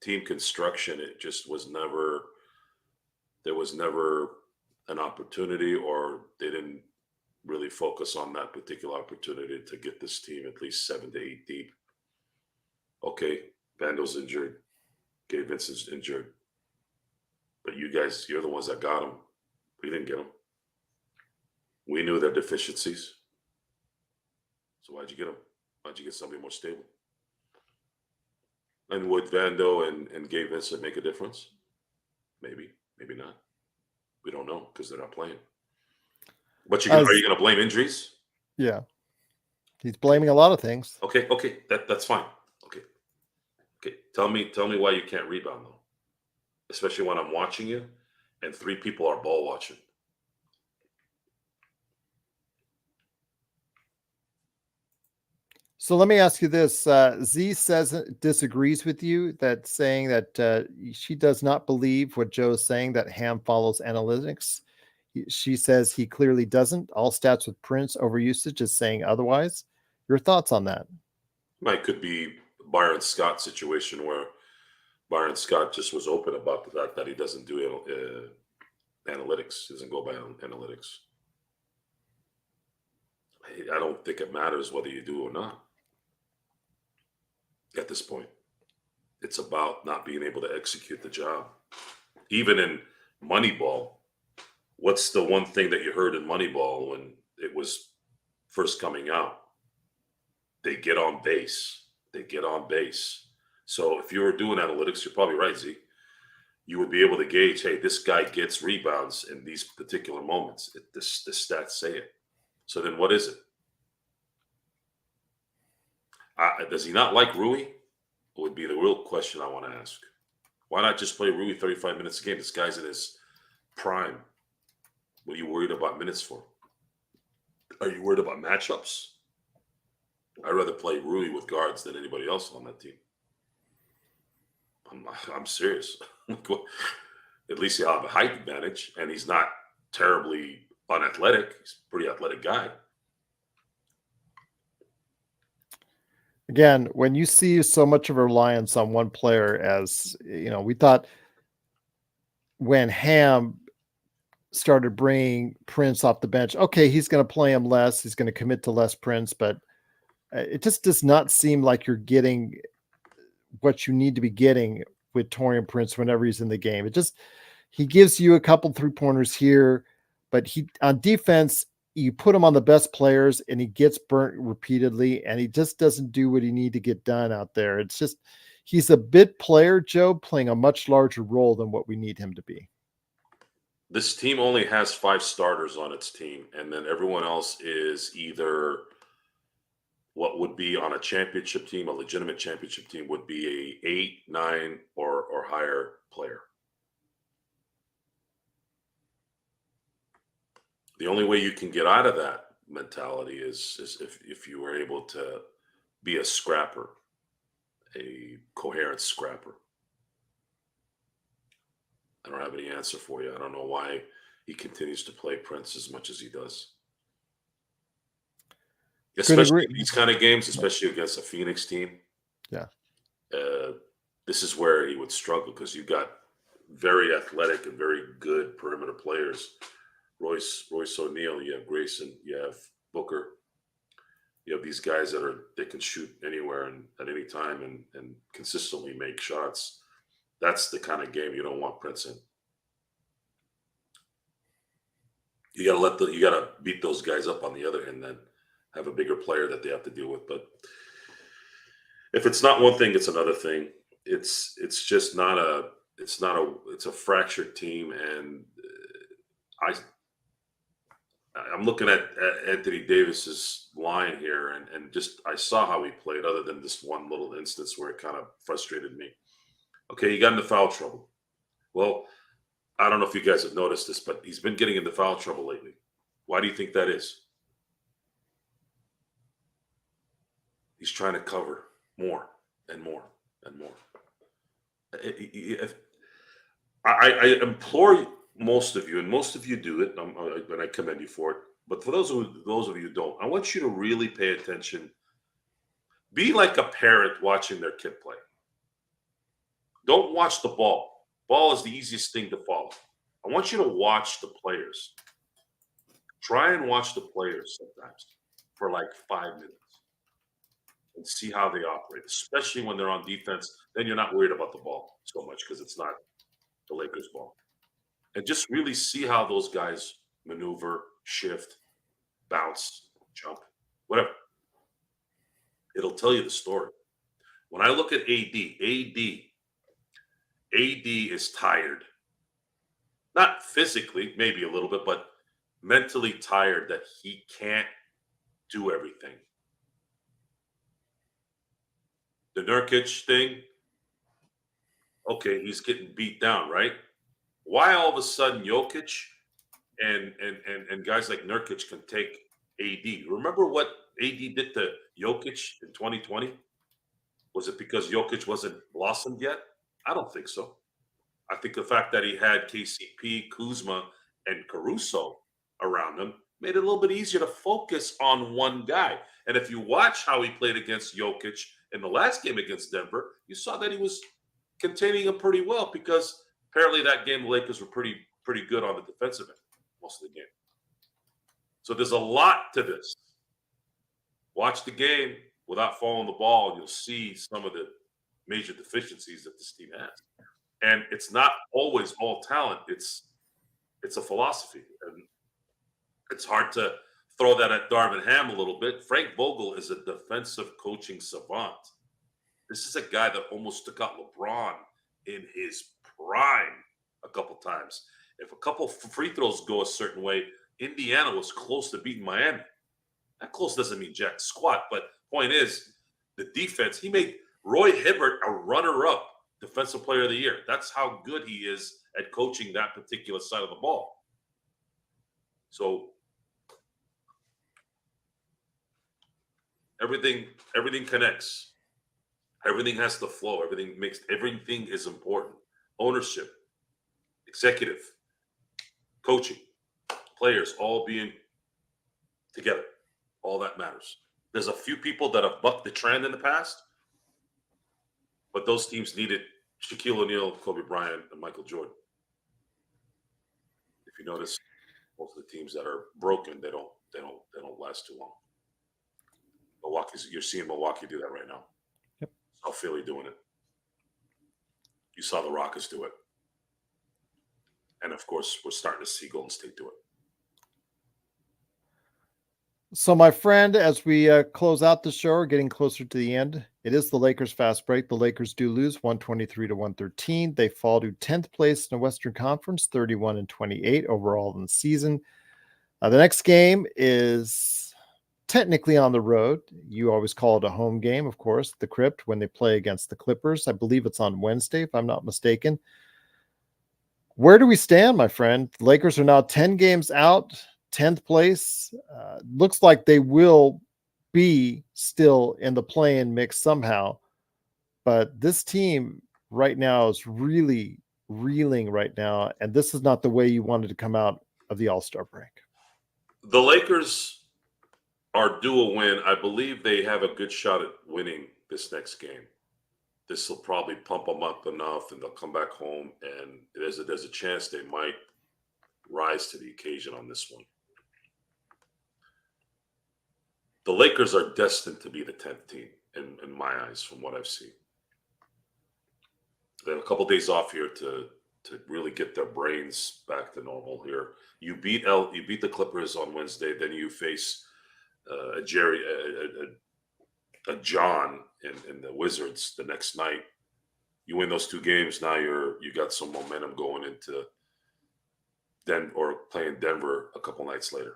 team construction, it just was never, there was never an opportunity, or they didn't really focus on that particular opportunity to get this team at least 7 to 8 deep. Okay, Vando's injured, Gabe Vincent's injured, but you guys, you're the ones that got him. We didn't get him. We knew their deficiencies. So why'd you get him? Why'd you get somebody more stable? And would Vando and Gabe Vincent make a difference? Maybe, maybe not. We don't know because they're not playing. But are you going to blame injuries? Yeah, he's blaming a lot of things. Okay, that's fine. Okay. Tell me why you can't rebound though, especially when I'm watching you, and 3 people are ball watching. So let me ask you this. Z says disagrees with you, that saying that she does not believe what Joe is saying, that Ham follows analytics. She says he clearly doesn't. All stats with Prince over usage is saying otherwise. Your thoughts on that? Might could be Byron Scott situation where Byron Scott just was open about the fact that he doesn't do analytics. He doesn't go by analytics. I don't think it matters whether you do or not at this point. It's about not being able to execute the job. Even in Moneyball, what's the one thing that you heard in Moneyball when it was first coming out? They get on base. They get on base. So if you were doing analytics, you're probably right, Z. You would be able to gauge, hey, this guy gets rebounds in these particular moments. The stats say it. So then what is it? Does he not like Rui? Would be the real question I want to ask. Why not just play Rui 35 minutes a game? This guy's in his prime. What are you worried about minutes for? Are you worried about matchups? I'd rather play Rui with guards than anybody else on that team. I'm serious. At least he'll have a height advantage, and he's not terribly unathletic. He's a pretty athletic guy. Again, when you see so much of a reliance on one player, as we thought when Ham started bringing Prince off the bench, okay, he's going to play him less. He's going to commit to less Prince, but it just does not seem like you're getting what you need to be getting with Taurean Prince whenever he's in the game. He gives you a couple 3-pointers here, but he on defense, you put him on the best players and he gets burnt repeatedly, and he just doesn't do what he need to get done out there. It's just, he's a bit player, Joe, playing a much larger role than what we need him to be. This team only has 5 starters on its team, and then everyone else is either what would be on a championship team, a legitimate championship team would be a 8, 9, or higher player. The only way you can get out of that mentality is if you were able to be a scrapper, a coherent scrapper. I don't have any answer for you. I don't know why he continues to play Prince as much as he does. Especially in these kind of games, especially against a Phoenix team. Yeah. This is where he would struggle because you got very athletic and very good perimeter players. Royce O'Neal, you have Grayson, you have Booker. You have these guys they can shoot anywhere and at any time and consistently make shots. That's the kind of game you don't want Prince in. You gotta beat those guys up on the other end, then have a bigger player that they have to deal with. But if it's not one thing, it's another thing. It's a fractured team, and I'm looking at Anthony Davis's line here, and just I saw how he played, other than this one little instance where it kind of frustrated me. Okay, he got into foul trouble. Well, I don't know if you guys have noticed this, but he's been getting into foul trouble lately. Why do you think that is? He's trying to cover more and more and more. I implore most of you, and most of you do it, and I commend you for it. But for those of you who don't, I want you to really pay attention. Be like a parent watching their kid play. Don't watch the ball. Ball is the easiest thing to follow. I want you to watch the players. Try and watch the players sometimes for like 5 minutes and see how they operate, especially when they're on defense. Then you're not worried about the ball so much because it's not the Lakers' ball. And just really see how those guys maneuver, shift, bounce, jump, whatever. It'll tell you the story. When I look at AD is tired. Not physically, maybe a little bit, but mentally tired that he can't do everything. The Nurkic thing, okay, he's getting beat down, right? Why all of a sudden Jokic and guys like Nurkic can take AD? Remember what AD did to Jokic in 2020? Was it because Jokic wasn't blossomed yet? I don't think so. I think the fact that he had KCP, Kuzma, and Caruso around him made it a little bit easier to focus on one guy. And if you watch how he played against Jokic in the last game against Denver, you saw that he was containing him pretty well because apparently that game the Lakers were pretty good on the defensive end most of the game. So there's a lot to this. Watch the game without following the ball, and you'll see some of the major deficiencies that this team has. And it's not always all talent. It's a philosophy. And it's hard to throw that at Darvin Ham a little bit. Frank Vogel is a defensive coaching savant. This is a guy that almost took out LeBron in his prime a couple times. If a couple free throws go a certain way, Indiana was close to beating Miami. That close doesn't mean jack squat, but point is, the defense, he made Roy Hibbert a runner-up defensive player of the year. That's how good he is at coaching that particular side of the ball. So everything connects. Everything has to flow. Everything is important. Ownership, executive, coaching, players all being together. All that matters. There's a few people that have bucked the trend in the past, but those teams needed Shaquille O'Neal, Kobe Bryant, and Michael Jordan. If you notice, most of the teams that are broken, they don't last too long. You're seeing Milwaukee do that right now. Yep. You saw Philly doing it. You saw the Rockets do it. And of course, we're starting to see Golden State do it. So, my friend, as we close out the show, we're getting closer to the end. It is the Lakers fast break. The Lakers do lose 123-113. They fall to 10th place in the Western Conference, 31-28 overall in the season. The next game is technically on the road. You always call it a home game, of course, the Crypt, when they play against the Clippers. I believe it's on Wednesday, if I'm not mistaken. Where do we stand, my friend? The Lakers are now 10 games out. 10th place. Looks like they will be still in the play-in mix somehow. But this team right now is really reeling right now. And this is not the way you wanted to come out of the All-Star break. The Lakers are due a win. I believe they have a good shot at winning this next game. This will probably pump them up enough and they'll come back home. And there's a chance they might rise to the occasion on this one. The Lakers are destined to be the 10th team in my eyes, from what I've seen. They have a couple days off here to really get their brains back to normal here. You beat the Clippers on Wednesday, then you face a John in the Wizards the next night. You win those two games, now you got some momentum going into playing Denver a couple nights later.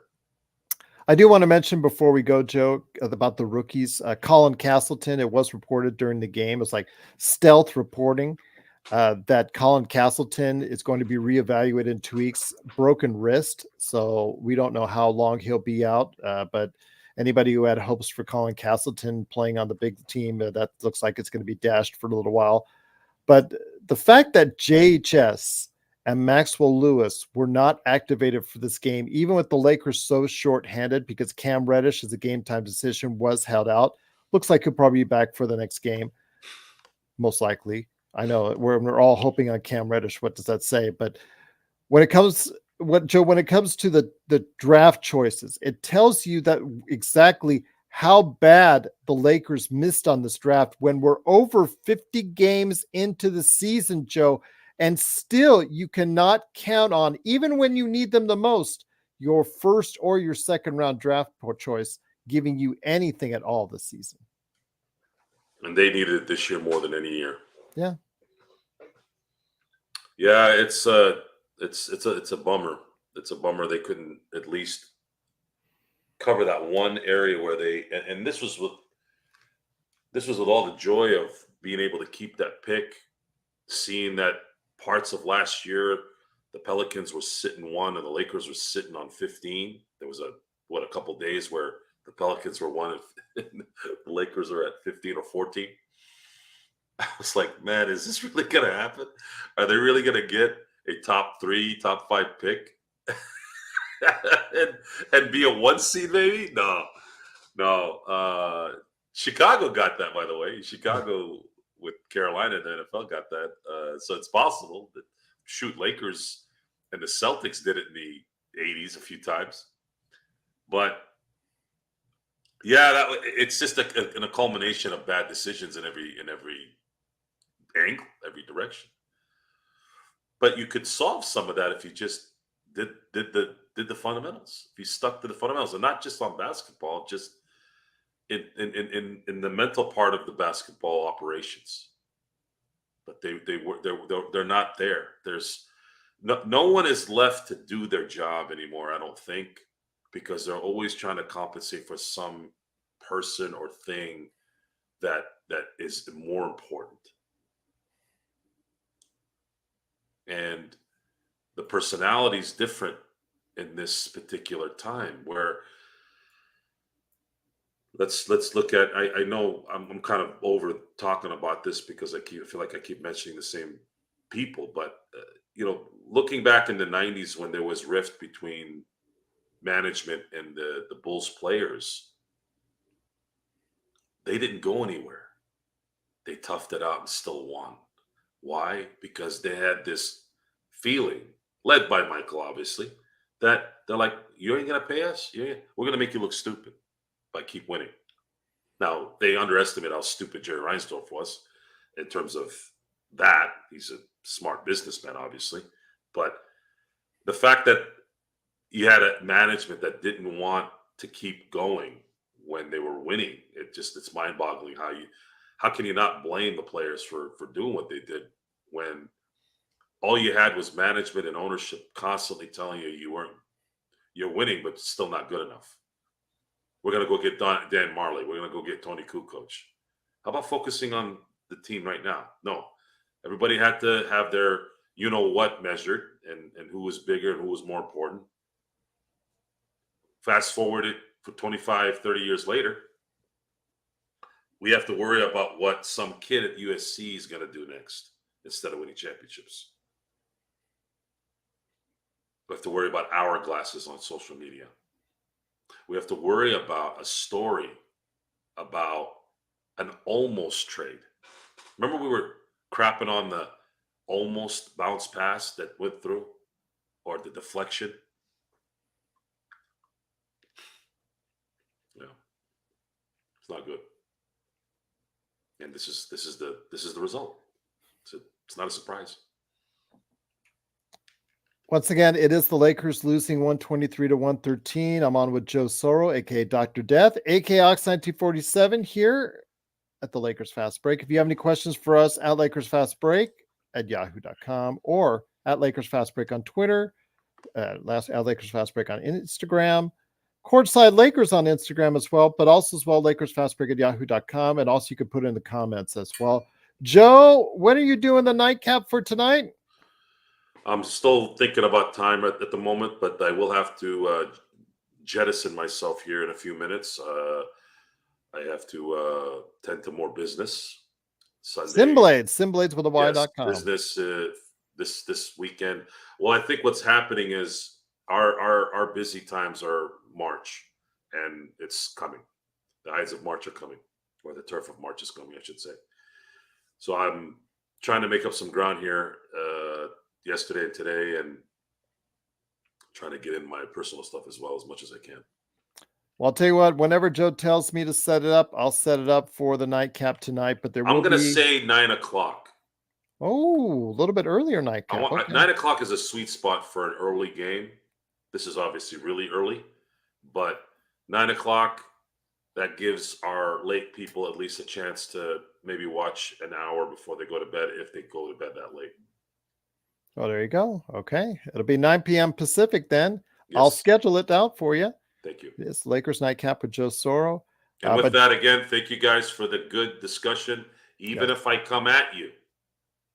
I do want to mention before we go, Joe, about the rookies. Colin Castleton, it was reported during the game. It was like stealth reporting that Colin Castleton is going to be reevaluated in 2 weeks. Broken wrist, so we don't know how long he'll be out. But anybody who had hopes for Colin Castleton playing on the big team, that looks like it's going to be dashed for a little while. But the fact that JHS and Maxwell Lewis were not activated for this game, even with the Lakers so short-handed, because Cam Reddish, as a game-time decision, was held out. Looks like he'll probably be back for the next game, most likely. I know we're all hoping on Cam Reddish. What does that say? But when it comes to the draft choices, it tells you that exactly how bad the Lakers missed on this draft when we're over 50 games into the season, Joe. And still, you cannot count on, even when you need them the most, your first or your second round draft choice giving you anything at all this season. And they needed it this year more than any year. Yeah. Yeah, it's a bummer. It's a bummer they couldn't at least cover that one area where and this was with all the joy of being able to keep that pick, seeing that parts of last year, the Pelicans were sitting 1 and the Lakers were sitting on 15. There was a couple days where the Pelicans were 1 and the Lakers are at 15 or 14. I was like, man, is this really going to happen? Are they really going to get a top 3, top 5 pick and be a 1 seed maybe? No. Chicago got that, by the way. Chicago with Carolina in the NFL got that. So it's possible that Lakers and the Celtics did it in the 80s a few times. But yeah, it's just a culmination of bad decisions in every angle, every direction. But you could solve some of that if you just did the fundamentals. If you stuck to the fundamentals, and not just on basketball, just in the mental part of the basketball operations. But they're not there. There's no one is left to do their job anymore, I don't think, because they're always trying to compensate for some person or thing that is more important. And the personality is different in this particular time, where let's look at, I know I'm kind of over talking about this because I feel like I keep mentioning the same people, but looking back in the 90s when there was rift between management and the Bulls players, they didn't go anywhere. They toughed it out and still won. Why? Because they had this feeling, led by Michael, obviously, that they're like, you ain't going to pay us? We're going to make you look stupid by keep winning. Now, they underestimate how stupid Jerry Reinsdorf was in terms of that. He's a smart businessman, obviously. But the fact that you had a management that didn't want to keep going when they were winning, it's mind-boggling how can you not blame the players for doing what they did when all you had was management and ownership constantly telling you you're winning, but still not good enough. We're going to go get Dan Marley. We're going to go get Tony Kukoc. How about focusing on the team right now? No. Everybody had to have their you-know-what measured and who was bigger and who was more important. Fast forward it for 25, 30 years later, we have to worry about what some kid at USC is going to do next instead of winning championships. We have to worry about hourglasses on social media. We have to worry about a story about an almost trade. Remember we were crapping on the almost bounce pass that went through, or the deflection? Yeah. It's not good. And this is the result. It's not a surprise. Once again, it is the Lakers losing 123-113. I'm on with Joe Soro, aka Dr. Death, aka Ox1947 here at the Lakers Fast Break. If you have any questions for us, at Lakers Fast Break at yahoo.com or at Lakers Fast Break on Twitter, at Lakers Fast Break on Instagram, Courtside Lakers on Instagram as well, but also Lakers Fast Break at yahoo.com. And also you can put it in the comments as well. Joe, when are you doing the nightcap for tonight? I'm still thinking about time at the moment, but I will have to jettison myself here in a few minutes. I have to tend to more business. Sunday. Simblades with a Y.com. Business this weekend. Well, I think what's happening is our busy times are March, and it's coming. The Ides of March are coming, or the turf of March is coming, I should say. So I'm trying to make up some ground here yesterday and today, and trying to get in my personal stuff as well as much as I can. Well, I'll tell you what, whenever Joe tells me to set it up, I'll set it up for the nightcap tonight, but I'm going to say 9 o'clock. Oh, a little bit earlier nightcap. Okay. 9 o'clock is a sweet spot for an early game. This is obviously really early, but 9 o'clock, that gives our late people at least a chance to maybe watch an hour before they go to bed, if they go to bed that late. Oh, there you go. Okay. It'll be 9 p.m. Pacific then. Yes. I'll schedule it out for you. Thank you. It's Lakers Nightcap with Joe Soro. And with that, again, thank you guys for the good discussion. Even if I come at you,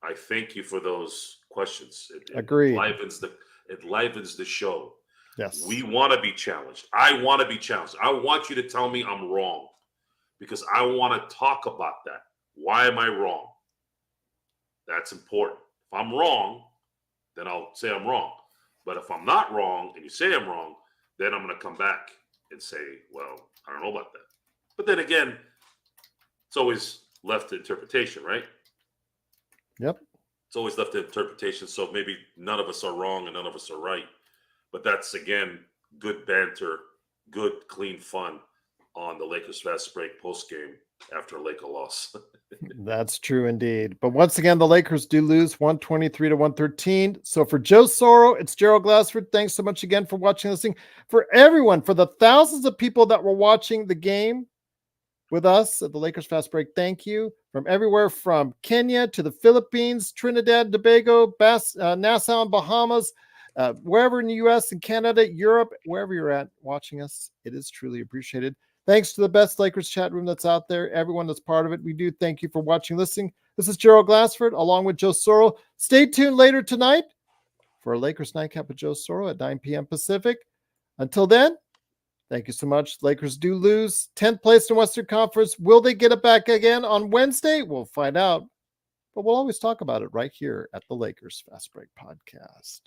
I thank you for those questions. Agreed. It livens the show. Yes. We want to be challenged. I want to be challenged. I want you to tell me I'm wrong, because I want to talk about that. Why am I wrong? That's important. If I'm wrong, then I'll say I'm wrong. But if I'm not wrong and you say I'm wrong, then I'm going to come back and say, well, I don't know about that. But then again, it's always left to interpretation, right? Yep. It's always left to interpretation. So maybe none of us are wrong and none of us are right. But that's, again, good banter, good, clean fun on the Lakers Fast Break post-game after a Laker loss. That's true indeed. But once again, the Lakers do lose 123-113. So for Joe Soro, it's Gerald Glassford. Thanks so much again for watching this thing. For everyone, for the thousands of people that were watching the game with us at the Lakers Fast Break, thank you. From everywhere from Kenya to the Philippines, Trinidad, Tobago, Nassau, and Bahamas, wherever in the U.S. and Canada, Europe, wherever you're at watching us, it is truly appreciated. Thanks to the best Lakers chat room that's out there, everyone that's part of it. We do thank you for watching, listening. This is Gerald Glassford along with Joe Soro. Stay tuned later tonight for a Lakers Nightcap with Joe Soro at 9 p.m. Pacific. Until then, thank you so much. Lakers do lose 10th place in Western Conference. Will they get it back again on Wednesday? We'll find out. But we'll always talk about it right here at the Lakers Fast Break Podcast.